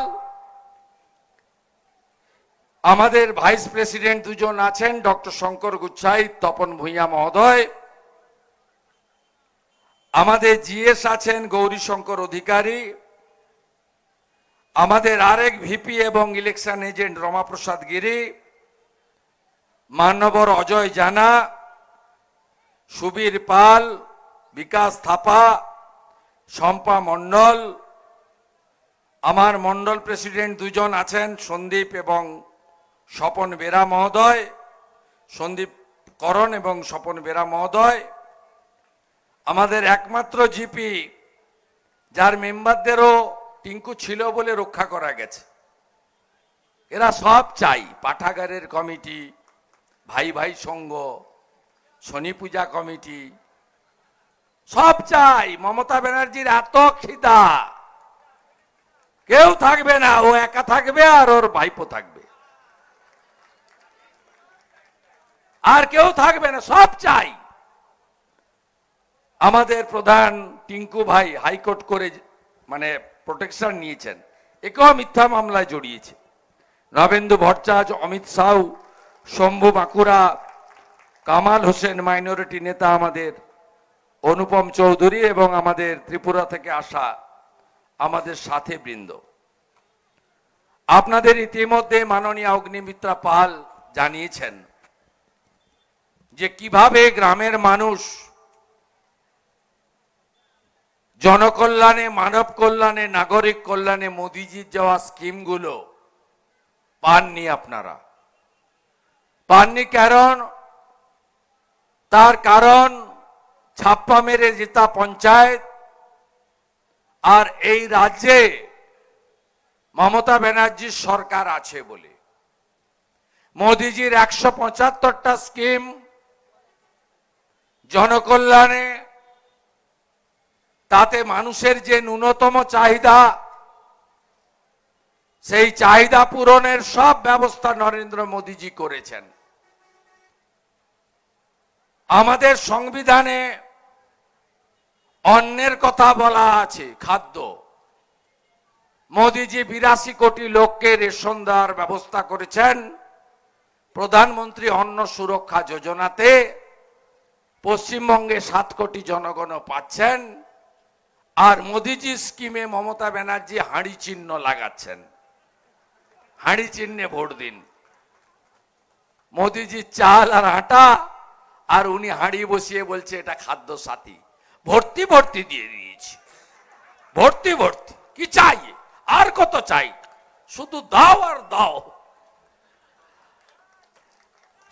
আমাদের ভাইস প্রেসিডেন্ট দুজন আছেন, ডক্টর শঙ্কর গুচ্ছাই, তপন ভূঁইয়া মহোদয়। আমাদের জিএস আছেন গৌরী শঙ্কর অধিকারী। আমাদের আরেক ভিপি এবং ইলেকশন এজেন্ট রমাপ্রসাদ গিরি, মান্যবর অজয় জানা, সুবীর পাল, বিকাশ থাপা, শম্পা মণ্ডল। আমার মণ্ডল প্রেসিডেন্ট দুজন আছেন, সন্দীপ এবং স্বপন বেরা মহোদয়, সন্দীপ করণ এবং স্বপন বেরা মহোদয়। আমাদের একমাত্র জিপি, যার মেম্বারদেরও টিঙ্কু ছিল বলে রক্ষা করা গেছে। এরা সব চাই, পাঠাগারের কমিটি, ভাই ভাই সংঘ, শনি পূজা কমিটি, সব চাই। মমতা ব্যানার্জির এত খিদা, কেউ থাকবে না, ও একা থাকবে আর ওর ভাইপো থাকবে, আর কেউ থাকবে না, সব চাই। আমাদের প্রধান টিঙ্কু ভাই হাইকোর্ট করে মানে প্রোটেকশন নিয়েছেন, একেও মিথ্যা মামলায় জড়িয়েছে। নবেন্দু ভট্টাচার্য, অমিত সাউ, শম্ভু বাঁকুড়া, কামাল হোসেন মাইনরিটি নেতা আমাদের, অনুপম চৌধুরী এবং আমাদের ত্রিপুরা থেকে আসা আমাদের সাথী বৃন্দ। আপনাদের ইতিমধ্যে মাননীয় অগ্নিমিত্রা পাল জানিয়েছেন যে কিভাবে গ্রামের মানুষ জনকল্যাণে, মানব কল্যাণে, নাগরিক কল্যাণে মোদিজির দেওয়া স্কিমগুলো পাননি। আপনারা পাননি কারণ, তার কারণ ছাপ্পা মেরে জেতা পঞ্চায়েত, আর এই রাজ্যে মমতা ব্যানার্জির সরকার আছে বলে মোদিজির 175টা স্কিম জনকল্যাণে, তাতে মানুষের যে ন্যূনতম চাহিদা, সেই চাহিদা পূরণের সব ব্যবস্থা নরেন্দ্র মোদীজি করেছেন। আমাদের সংবিধানে অন্নের কথা বলা আছে, খাদ্য। মোদীজি 82 কোটি লোককে রেশন দেওয়ার ব্যবস্থা করেছেন। প্রধানমন্ত্রী অন্ন সুরক্ষা যোজনাতে পশ্চিমবঙ্গে 7 কোটি জনগণ পাচ্ছেন, আর মোদীজি স্কিমে মমতা ব্যানার্জি হাঁড়ি চিহ্ন লাগাচ্ছেন। হাঁড়ি চিহ্নে ভোট দিন। মোদীজি চাল আর আটা, আর উনি হাঁড়ি বসিয়ে বলছে এটা খাদ্য সাথী। ভর্তি ভর্তি দিয়ে দিয়েছি, ভর্তি ভর্তি। কি চাই আর কত চাই? শুধু দাও আর দাও।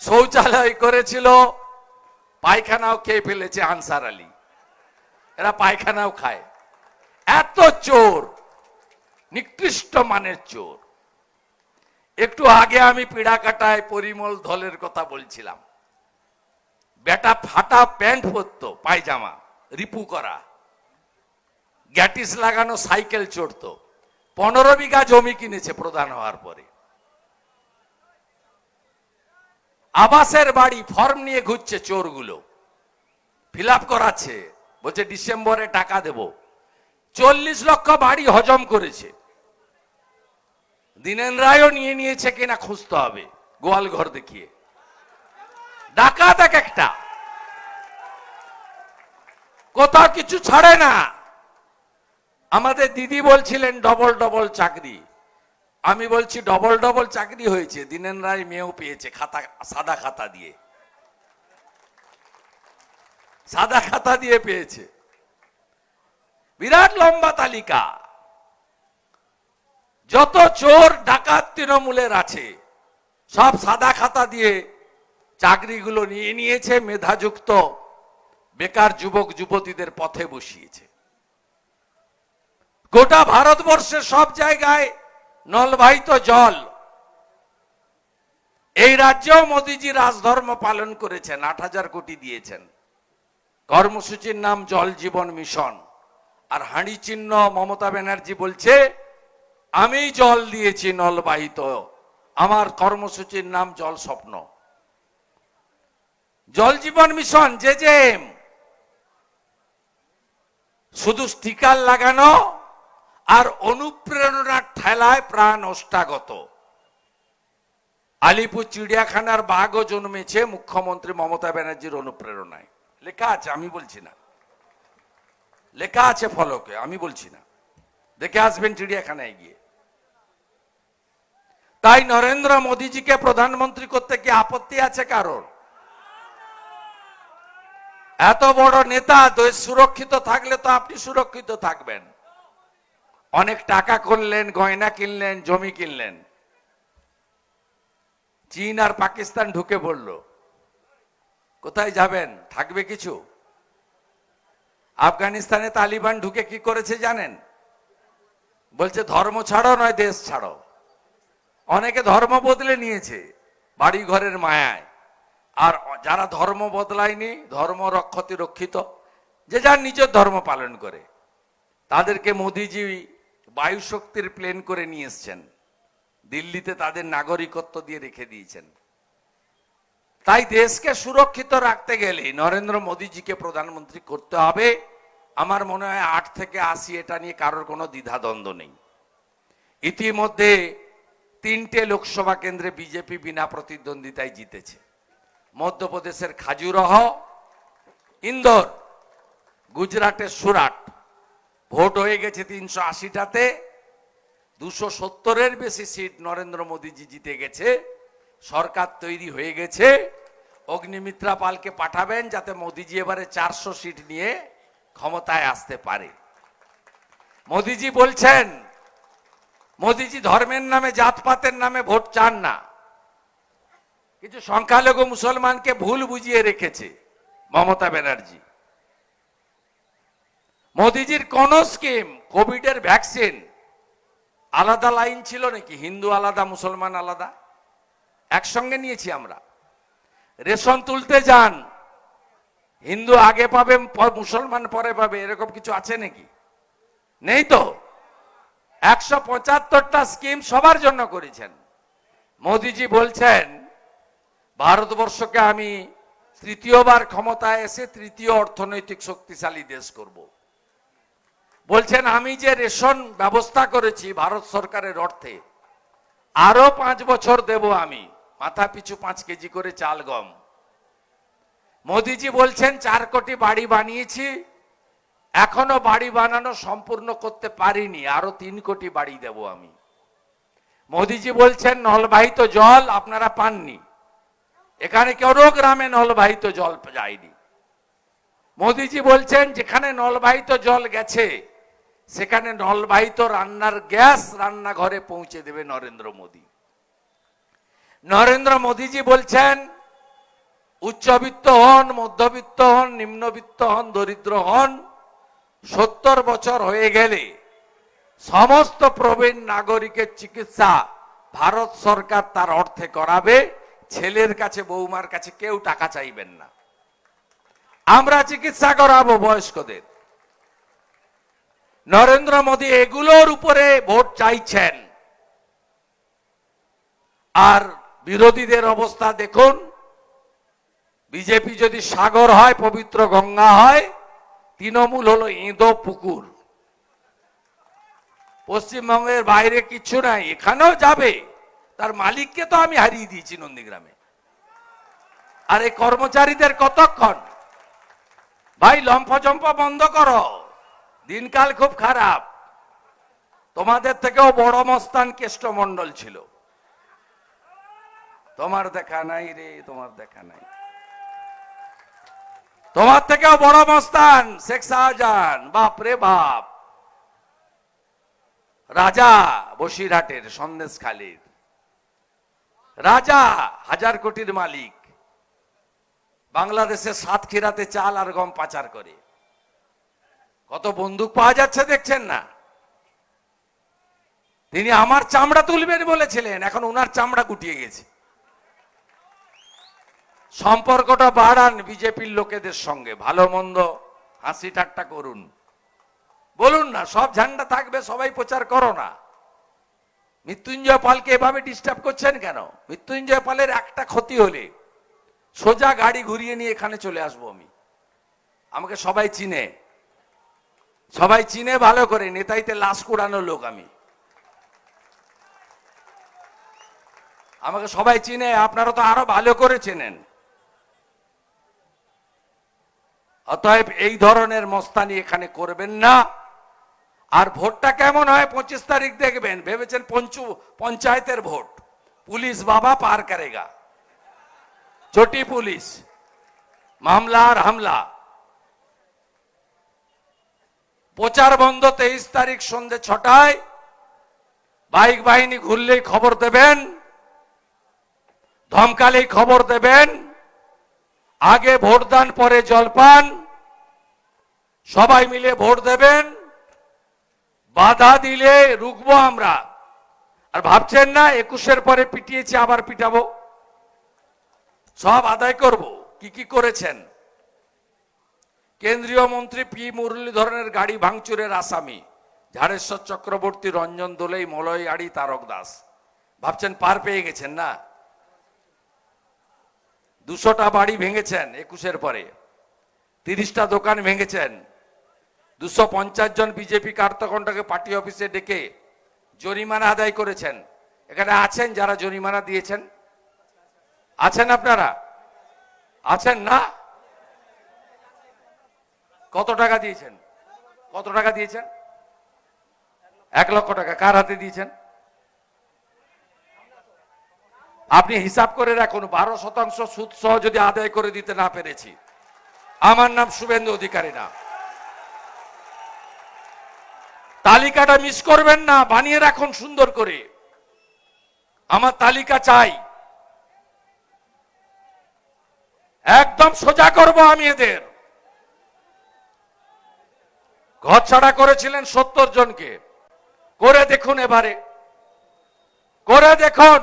শৌচালয় করেছিল, পায়খানাও খেয়ে ফেলেছে আনসার আলী। এরা পায়খানাও খায়। এত চোর, নিকৃষ্ট মানের চোর। একটু আগে আমি পিড়াকাটায় পরিমল ধলের কথা বলছিলাম। বেটা ফাটা প্যান্ট পরতো, পায়জামা রিপু করা, গ্যাটিস লাগানো সাইকেল চড়তো। 15 বিঘা জমি কিনেছে প্রধান হওয়ার পরে। আবাসের বাড়ি ফর্ম নিয়ে ঘুরছে চোরগুলো, ফিল আপ করাচ্ছে, বলছে ডিসেম্বরে টাকা দেব। 40 লক্ষ বাড়ি হজম করেছে। দীনেন রায়ও নিয়ে নিয়েছে কিনা খুঁজতে হবে, গোয়াল ঘর দেখিয়ে। ডাকাত এক একটা, কোথাও কিছু ছাড়ে না। আমাদের দিদি বলছিলেন ডবল ডবল চাকরি। আমি বলছি ডবল ডবল চাকরি হয়েছে, দীনেন রায় মেয়েও পেয়েছে, খাতা, সাদা খাতা দিয়ে, সাদা খাতা দিয়ে পেয়েছে। বিরাট লম্বা তালিকা। যত চোর ডাকাত তৃণমূলের আছে সব সাদা খাতা দিয়ে চাকরিগুলো নিয়ে নিয়েছে, মেধাযুক্ত বেকার যুবক যুবতীদের পথে বসিয়েছে। গোটা ভারতবর্ষের সব জায়গায় নলবাহিত জল। এই রাজ্যেও মোদীজি রাজধর্ম পালন করেছেন, 8000 কোটি দিয়েছেন। কর্মসূচির নাম জল জীবন মিশন। আর হাঁড়ি চিহ্ন মমতা ব্যানার্জি বলছে আমি জল দিয়েছি নলবাহিত, আমার কর্মসূচির নাম জল স্বপ্ন। জল জীবন মিশন জেজেএম, শুধু স্টিকার লাগানো আর অনুপ্রেরণার ঠেলায় প্রাণ ওষ্ঠাগত। আলিপুর চিড়িয়াখানার বাঘও জন্মেছে মুখ্যমন্ত্রী মমতা ব্যানার্জির অনুপ্রেরণায়। লেখা আছে, আমি বলছি না, লেখা আছে ফলকে, আমি বলছি না। দেখে আসবেন চিড়িয়াখানায় গিয়ে। তাই নরেন্দ্র মোদীজিকে প্রধানমন্ত্রী করতে কি আপত্তি আছে কারোর? এত বড় নেতা, দেশ সুরক্ষিত থাকলে তো আপনি সুরক্ষিত থাকবেন। অনেক টাকা করলেন, গয়না কিনলেন, জমি কিনলেন। চীন আর পাকিস্তান ঢুকে পড়ল, কোথায় যাবেন? থাকবে কিছু? আফগানিস্তানে তালিবান ঢুকে কি করেছে জানেন? বলছে ধর্ম ছাড়ো নয় দেশ ছাড়ো। অনেকে ধর্ম বদলে নিয়েছে বাড়ি ঘরের মায়ায়, আর যারা ধর্ম বদলায়নি, ধর্ম রক্ষতি রক্ষিত, যে যার নিজের ধর্ম পালন করে, তাদেরকে মোদিজি বায়ু শক্তির প্লেন করে নিয়ে এসছেন, দিল্লিতে তাদের নাগরিকত্ব দিয়ে রেখে দিয়েছেন। তাই দেশকে সুরক্ষিত রাখতে গেলে নরেন্দ্র মোদীজিকে প্রধানমন্ত্রী করতে হবে। আমার মনে হয় 8 থেকে 80, এটা নিয়ে কারোর কোনো দ্বিধাদ্বন্দ্ব নেই। ইতিমধ্যে 3টে লোকসভা কেন্দ্রে বিজেপি বিনা প্রতিদ্বন্দ্বিতায় জিতেছে। মধ্যপ্রদেশের খাজুরাহ, ইন্দোর, গুজরাটের সুরাট। ভোট হয়ে গেছে 380টাতে, 270-এর বেশি সিট নরেন্দ্র মোদীজি জিতে গেছে। সরকার তৈরি হয়ে গেছে। অগ্নিমিত্রা পালকে পাঠাবেন যাতে মোদীজি এবারে 400 সিট নিয়ে ক্ষমতায় আসতে পারে। মোদীজি বলছেন, মোদীজি ধর্মের নামে, জাতপাতের নামে ভোট চান না। কিছু সংখ্যালঘু মুসলমানকে ভুল বুঝিয়ে রেখেছে মমতা ব্যানার্জি। মোদিজির কোন স্কিম, কোভিডের ভ্যাকসিন আলাদা লাইন ছিল নাকি? হিন্দু আলাদা, মুসলমান আলাদা, একসঙ্গে নিয়েছি আমরা। রেশন তুলতে যান, হিন্দু আগে পাবে, মুসলমান পরে পাবে, এরকম কিছু আছে নাকি? নেই তো। 175টা স্কিম সবার জন্য করেছেন। মোদিজি বলছেন ভারতবর্ষকে আমি তৃতীয়বার ক্ষমতায় এসে তৃতীয় অর্থনৈতিক শক্তিশালী দেশ করব। বলছেন আমি যে রেশন ব্যবস্থা করেছি ভারত সরকারের অর্থে, আরো 5 বছর দেব আমি, মাথা পিছু 5 কেজি করে চাল গম। মোদিজি বলছেন 4 কোটি বাড়ি বানিয়েছি, এখনো বাড়ি বানানো সম্পূর্ণ করতে পারিনি, আরো 3 কোটি বাড়ি দেব আমি। মোদিজি বলছেন নলবাহিত জল আপনারা পাননি, এখানে কেউ গ্রামে নলবাহিত জল যায়নি। মোদিজি বলছেন যেখানে নলবাহিত জল গেছে সেখানে নলবাহিত রান্নার গ্যাস রান্নাঘরে পৌঁছে দেবে নরেন্দ্র মোদী। নরেন্দ্র মোদীজি বলছেন উচ্চবিত্ত হন, মধ্যবিত্ত হন, নিম্নবিত্ত হন, দরিদ্র হন, 70 বছর হয়ে গেলে সমস্ত প্রবীণ নাগরিকের চিকিৎসা ভারত সরকার তার অর্থে করাবে, ছেলের কাছে বৌমার কাছে কেউ টাকা চাইবেন না, আমরা চিকিৎসা করাবো বয়স্কদের। নরেন্দ্র মোদী এগুলোর উপরে ভোট চাইছেন। আর বিরোধীদের অবস্থা দেখুন, বিজেপি যদি সাগর হয়, পবিত্র গঙ্গা হয়, তৃণমূল হলো ইঁদো পুকুর। পশ্চিমবঙ্গের বাইরে কিছু নাই, এখানেও যাবে, তার মালিককে তো আমি হারিয়ে দিয়েছি নন্দীগ্রামে। আর এই কর্মচারীদের কতক্ষণ? ভাই লম্ফজম্প বন্ধ করো, দিনকাল খুব খারাপ। তোমাদের থেকেও বড় মস্তান কেষ্টমণ্ডল ছিল, তোমার দেখা নাই রে, তোমার দেখা নাই। তোমার থেকেও বড় মস্তান শেখ শাহজাহান, বাপ রে বাপ, রাজা বসিরহাটের, সন্দেশখালীর রাজা, 1000 কোটির মালিক, বাংলাদেশের সাতক্ষীরাতে চাল আর গম পাচার করে। কত বন্দুক পাওয়া যাচ্ছে দেখছেন না? তিনি আমার চামড়া তুলবেন বলেছিলেন, এখন ওনার চামড়া গুটিয়ে গেছে। সম্পর্কটা বাড়ান বিজেপির লোকেদের সঙ্গে, ভালো মন্দ হাসি ঠাট্টা করুন, বলুন না সব ঝান্ডা থাকবে, সবাই প্রচার করো না। মৃত্যুঞ্জয় পালকে এভাবে ডিস্টার্ব করছেন কেন? মৃত্যুঞ্জয় পালের একটা ক্ষতি হলে সোজা গাড়ি ঘুরিয়ে নিয়ে এখানে চলে আসবো আমি। আমাকে সবাই চিনে, সবাই চিনে ভালো করে, নেতাইতে লাশ কুড়ানো লোক আমি, আমাকে সবাই চিনে, আপনারা তো আরো ভালো করে চেনেন। অতএব এই ধরনের মস্তানি এখানে করবেন না। আর ভোটটা কেমন হয় 25 তারিখ দেখবেন। ভেবেছেন পঞ্চায়েতের ভোট, পুলিশ বাবা পার করেগা, ছোটি পুলিশ, মামলা আর হামলা। প্রচার বন্ধ 23 তারিখ সন্ধ্যে 6টায়, বাইক বাহিনী ঘুরলেই খবর দেবেন, ধমকালেই খবর দেবেন, আগে ভোটদান পরে জলপান, সবাই মিলে ভোট দেবেন। বাধা দিলে রুখবো আমরা। আর ভাবছেন না 21-এর পরে পিটিয়েছি আবার পিটাবো, সব আদায় করব। কি কি করেছেন? কেন্দ্রীয় মন্ত্রী পি মুরলীধরনের গাড়ি ভাঙচুরের আসামি ঝাড়েশ্বর চক্রবর্তী, রঞ্জন দোলই, মলয় আড়ি, তারক দাস। ভাবছেন পার পেয়ে গেছেন না? 200টা বাড়ি ভেঙেছেন 21-এর পরে, 30টা দোকান ভেঙেছেন, 250 জন বিজেপি কার্যকর্তাকে পার্টি অফিসে ডেকে জরিমানা আদায় করেছেন। এখানে আছেন যারা জরিমানা দিয়েছেন? আছেন আপনারা? আছেন না? কত টাকা দিয়েছেন? কত টাকা দিয়েছেন? 1 লক্ষ টাকা। কার হাতে দিয়েছেন? আপনি হিসাব করে রাখুন, 12% সুদ সহ যদি আদায় করে দিতে না পেরেছি, আমার নাম শুভেন্দু অধিকারী না। তালিকাটা মিস করবেন না, বানিয়ে রাখুন সুন্দর করে। আমার তালিকা চাই, একদম সোজা করব আমি এদের। ঘরছাড়া করেছিলেন 70 জনকে। করে দেখুন এবারে, করে দেখুন,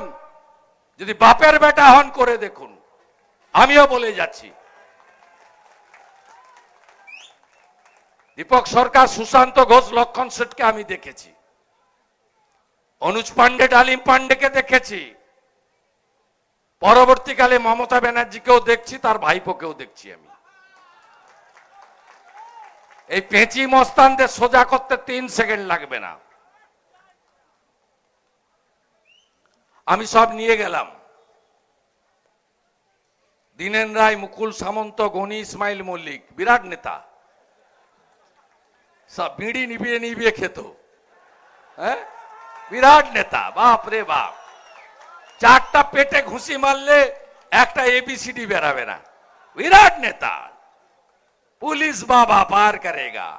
যদি বাপের বেটা হন করে দেখুন। আমিও বলে যাচ্ছি, দীপক সরকার, সুশান্ত ঘোষ, লক্ষণ শেঠকে আমি দেখেছি, অনুজ পান্ডে, ডালিম পান্ডেকে দেখেছি, পরবর্তীকালে মমতা ব্যানার্জিকেও দেখছি, তার ভাইপোকেও দেখছি। আমি এই পেঁচি মস্তানদের সোজা করতে 3 সেকেন্ড লাগবে না। আমি সব নিয়ে গেলাম, দীনেন রায়, মুকুল সামন্ত, গনি, ইসমাইল মল্লিক, বিরাট নেতা, সব বিড়ি নিবিয়ে নিবিয়ে খেত। হ্যাঁ, বিরাট নেতা, বাপ রে বাপ। 4টা পেটে ঘুষি মারলে একটা ABCD বেরাবে না। বিরাট নেতা। পুলিশ বাবা পার করেগা,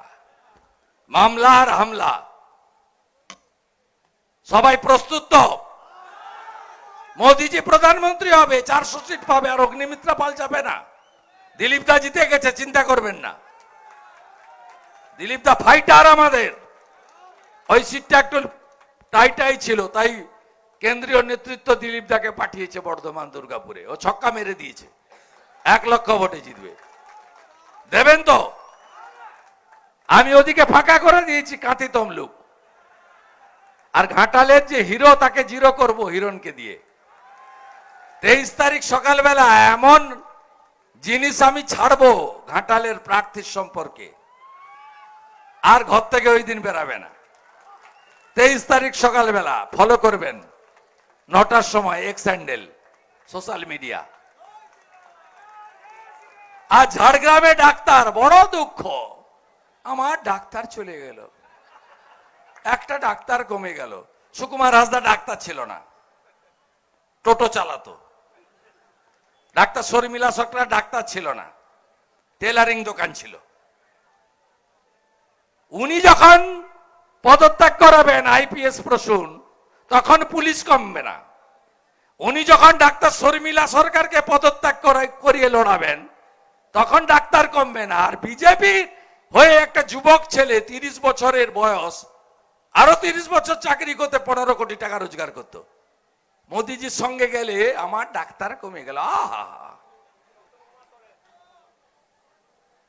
মামলার হামলা। সবাই প্রস্তুত তো? মোদিজি প্রধানমন্ত্রী হবে, 400 সিট পাবে, আর অগ্নিমিত্রা পাল যাবে না। দিলীপ দা জিতে গেছে, চিন্তা করবেন না। দিলীপ দা ফাইটার আমাদের। ওই সিটটা একটু টাইটাই ছিল, তাই কেন্দ্রীয় নেতৃত্ব দিলীপ দাকে পাঠিয়েছে বর্ধমান দুর্গাপুরে। ও ছক্কা মেরে দিয়েছে, 1 লক্ষ ভোটে জিতবে। দেবেন তো? আমি ওদিকে ফাঁকা করে দিয়েছি কাঁথি তমলুক। আর ঘাটালের যে হিরো, তাকে জিরো করব হিরণকে দিয়ে। 23 তারিখ সকালবেলা এমন জিনিস আমি ছাড়বো ঘাটালের প্রার্থীর সম্পর্কে, আর ঘর থেকে ওই দিন বেরাবে না। 23 তারিখ সকালবেলা ফলো করবেন, 9টার সময়, এক্স হ্যান্ডেল, সোশ্যাল মিডিয়া। আর ঝাড়গ্রামে ডাক্তার, বড় দুঃখ, আমার ডাক্তার চলে গেল, একটা ডাক্তার কমে গেল। সুকুমার হাসদা ডাক্তার ছিল না, টোটো চালাতো। ডাক্তার শর্মিলা সরকার ডাক্তার ছিল না, টেলারিং দোকান ছিল। উনি যখন পদত্যাগ করাবেন IPS প্রসূন, তখন পুলিশ কমবে না। উনি যখন ডাক্তার শর্মিলা সরকারকে পদত্যাগ করিয়ে লড়াবেন, তখন ডাক্তার কমবে না। আর বিজেপি হয়ে একটা যুবক ছেলে, 30 বছরের বয়স, আরো 30 বছর চাকরি করতে 15 কোটি টাকা রোজগার করত। মোদিজির সঙ্গে গেলে আমার ডাক্তার কমে গেল। আহা,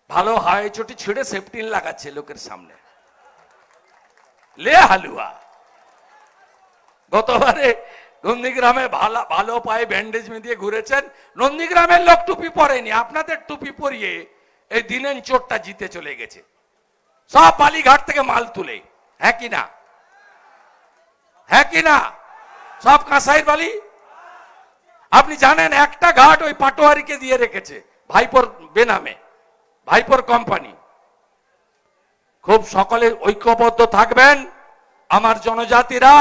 ভালো হাওয়াই চটি ছিঁড়ে সেফটিন লাগাচ্ছে লোকের সামনে, লে হালুয়া। গতবারে নন্দীগ্রামে ভালো পায়ে ব্যান্ডেজ দিয়ে ঘুরেছেন। নন্দীগ্রামের লোক টুপি পরেনি, আপনাদের টুপি পরিয়ে এই দিনেন চোরটা জিতে চলে গেছে, সব বালিঘাট থেকে মাল তুলে। হ্যাঁ কি না? হ্যাঁ কি না? সব কাঁসাইয়ের বালি। আপনি জানেন একটা ঘাট ওই পাটোয়ারিকে দিয়ে রেখেছে, ভাইপোর বেনামে, ভাইপোর কোম্পানি। খুব সকলে ঐক্যবদ্ধ থাকবেন। আমার জনজাতিরা,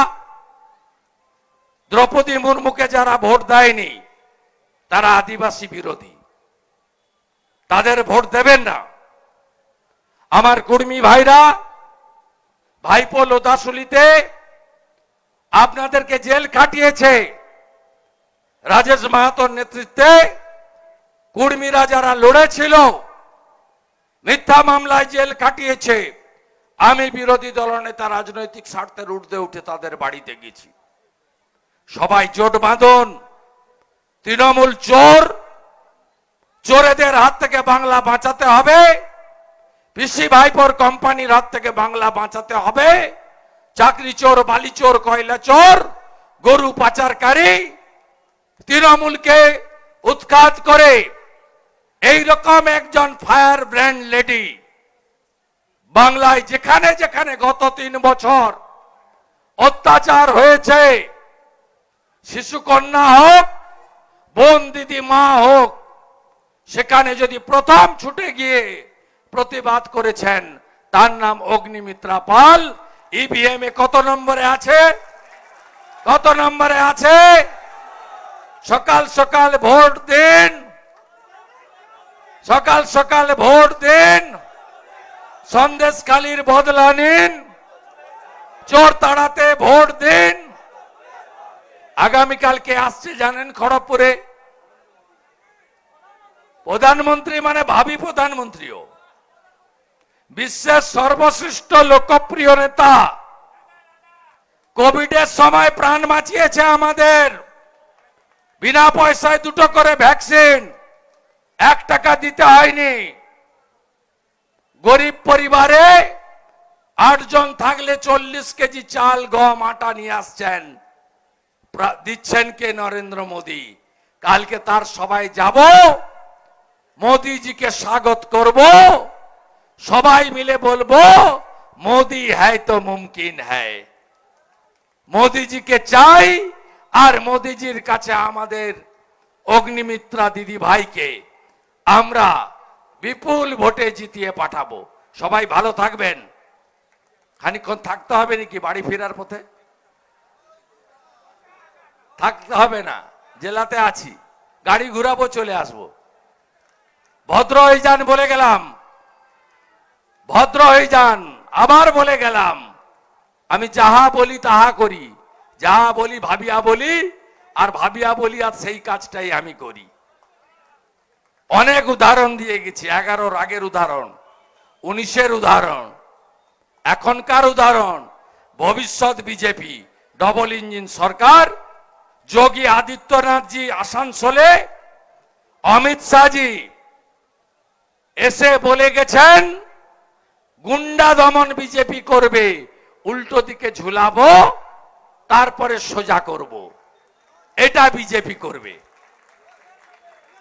দ্রৌপদী মুর্মুকে যারা ভোট দেয়নি, তারা আদিবাসী বিরোধী, তাদের ভোট দেবেন না। আমার কুর্মী ভাইরা, ভাইপো লোদাশুলিতে আপনাদেরকে জেল খাটিয়েছে রাজেশ মাহাতোর নেতৃত্বে। কুর্মীরা যারা লড়েছিল, মিথ্যা মামলায় জেল কাটিয়েছে। আমি বিরোধী দলনেতা, রাজনৈতিক স্বার্থের ঊর্ধ্বে উঠে তাদের বাড়িতে গেছি। সবাই জোট বাঁধুন। তৃণমূল চোর, চোরেদের হাত থেকে বাংলা বাঁচাতে হবে। পিসি ভাইপোর কোম্পানির হাত থেকে বাংলা বাঁচাতে হবে। চাকরি চোর, বালি চোর, কয়লা চোর, গরু পাচারকারী, তৃণমূলকে উৎখাত করে এইরকম একজন ফায়ার ব্র্যান্ড লেডি বাংলায় যেখানে যেখানে গত 3 বছর অত্যাচার হয়েছে, শিশু কন্যা হোক, বোন দিদি মা হোক, সেখানে যদি প্রথম ছুটে গিয়ে প্রতিবাদ করেছেন, তার নাম অগ্নিমিত্রা পাল। EVM এ কত নম্বরে আছে? কত নম্বরে আছে? সকাল সকাল ভোট দিন, সকাল সকাল ভোট দিন, সন্দেশখালীর বদলা নিন, চোর তাড়াতে ভোট দিন। আগামীকালকে আসছে জানেন খড়গপুরে প্রধানমন্ত্রী, মানে ভাবি প্রধানমন্ত্রীও। বিশ্বের সর্বশ্রেষ্ঠ লোকপ্রিয় নেতা, কোভিডের সময় প্রাণ বাঁচিয়েছে আমাদের, বিনা পয়সায় 2টো করে ভ্যাকসিন, 1 টাকা দিতে হয়নি। গরিব পরিবারে 8 জন থাকলে 40 কেজি চাল, গম, আটা নিয়ে আসছেন, দিচ্ছেন কে? নরেন্দ্র মোদী। কালকে তার সবাই যাব, মোদীজিকে স্বাগত করব, সবাই মিলে বলবো মোদি হ্যায় তো মুমকিন হ্যায়। মোদিজিকে চাই, আর মোদিজির কাছে আমাদের অগ্নিমিত্রা দিদি ভাইকে আমরা বিপুল ভোটে জিতিয়ে পাঠাবো। সবাই ভালো থাকবেন। খানিকক্ষণ থাকতে হবে নাকি বাড়ি ফেরার পথে? থাকতে হবে না, জেলাতে আছি, গাড়ি ঘুরাবো, চলে আসবো। ভদ্র হয়ে যান বলে গেলাম, ভদ্র হয়ে যান, আবার বলে গেলাম। আমি যাহা বলি তাহা করি, যাহা বলি ভাবিয়া বলি, আর ভাবিয়া বলি, আর সেই কাজটাই আমি করি। অনেক উদাহরণ দিয়ে গেছি, 11 আগের উদাহরণ, 19-এর উদাহরণ, এখনকার উদাহরণ, ভবিষ্যৎ বিজেপি ডবল ইঞ্জিন সরকার। যোগী আদিত্যনাথজি আসানসোলে, অমিত শাহজি এসে বলে গেছেন গুন্ডা দমন বিজেপি করবে, উল্টো দিকে ঝুলাবো, তারপরে সোজা করব, এটা বিজেপি করবে।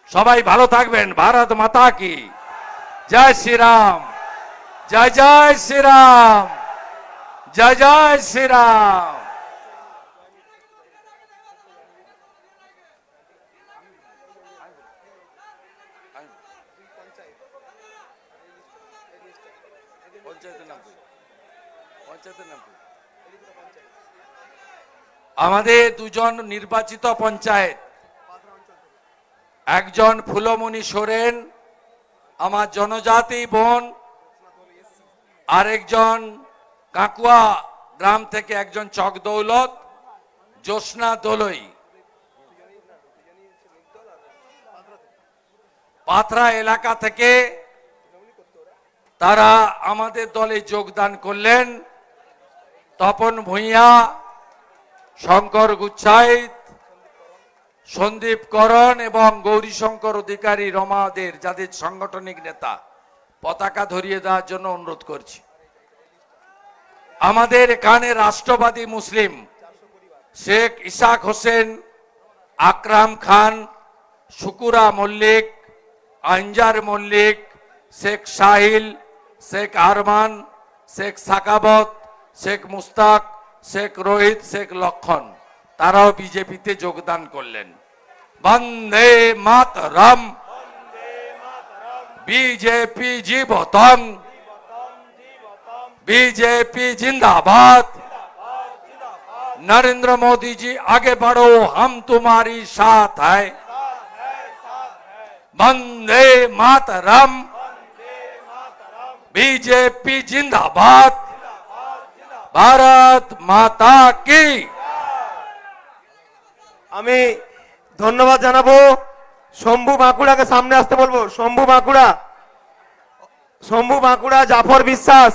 সবাই ভালো থাকবেন। ভারত মাতা কি জয় শ্রীরাম, জয় জয় শ্রীরাম, জয় জয় শ্রীরাম। আমাদের 2 জন নির্বাচিত পঞ্চায়েত, একজন ফুলমণি সোরেন আমার জনজাতি বোন, আরেকজন কাকুয়া গ্রাম থেকে একজন চকদৌলত, জ্যোৎস্না দোলই। পাথরা এলাকা থেকে তারা আমাদের দলে যোগদান করলেন। তপন ভূঁইয়া, শঙ্কর গুচ্ছাইত, সন্দীপ করণ এবং গৌরীশঙ্কর অধিকারী রমাদের, যাদের সাংগঠনিক নেতা, পতাকা ধরিয়ে দেওয়ার জন্য অনুরোধ করছি। আমাদের এখানে রাষ্ট্রবাদী মুসলিম শেখ ইসাক হোসেন, আকরাম খান, শুকুরা মল্লিক, আঞ্জার মল্লিক, শেখ সাহিল, শেখ আরমান, শেখ সাকাবত, শেখ মুস্তাক, শেখ রোহিত, শেখ লক্ষণ, তারাও বিজেপিতে যোগদান করলেন। বন্দে মাতরম, বিজেপি জীবতম, बीजेपी जिंदाबाद, नरेंद्र मोदी जी आगे बढ़ो, हम तुम्हारी साथ है, वंदे मातरम, बीजेपी जिंदाबाद, भारत माता की। আমি ধন্যবাদ জানাবো। শম্ভু বাঁকুড়াকে সামনে আসতে বলবো। শম্ভু বাঁকুড়া, শম্ভু বাঁকুড়া, জাফর বিশ্বাস,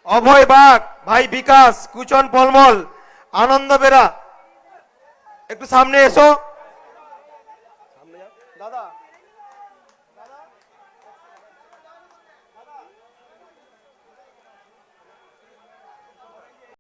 অভয় বাগ, ভাই বিকাশ, কুচন পলমল, আনন্দ বেরা, একটু সামনে এসো।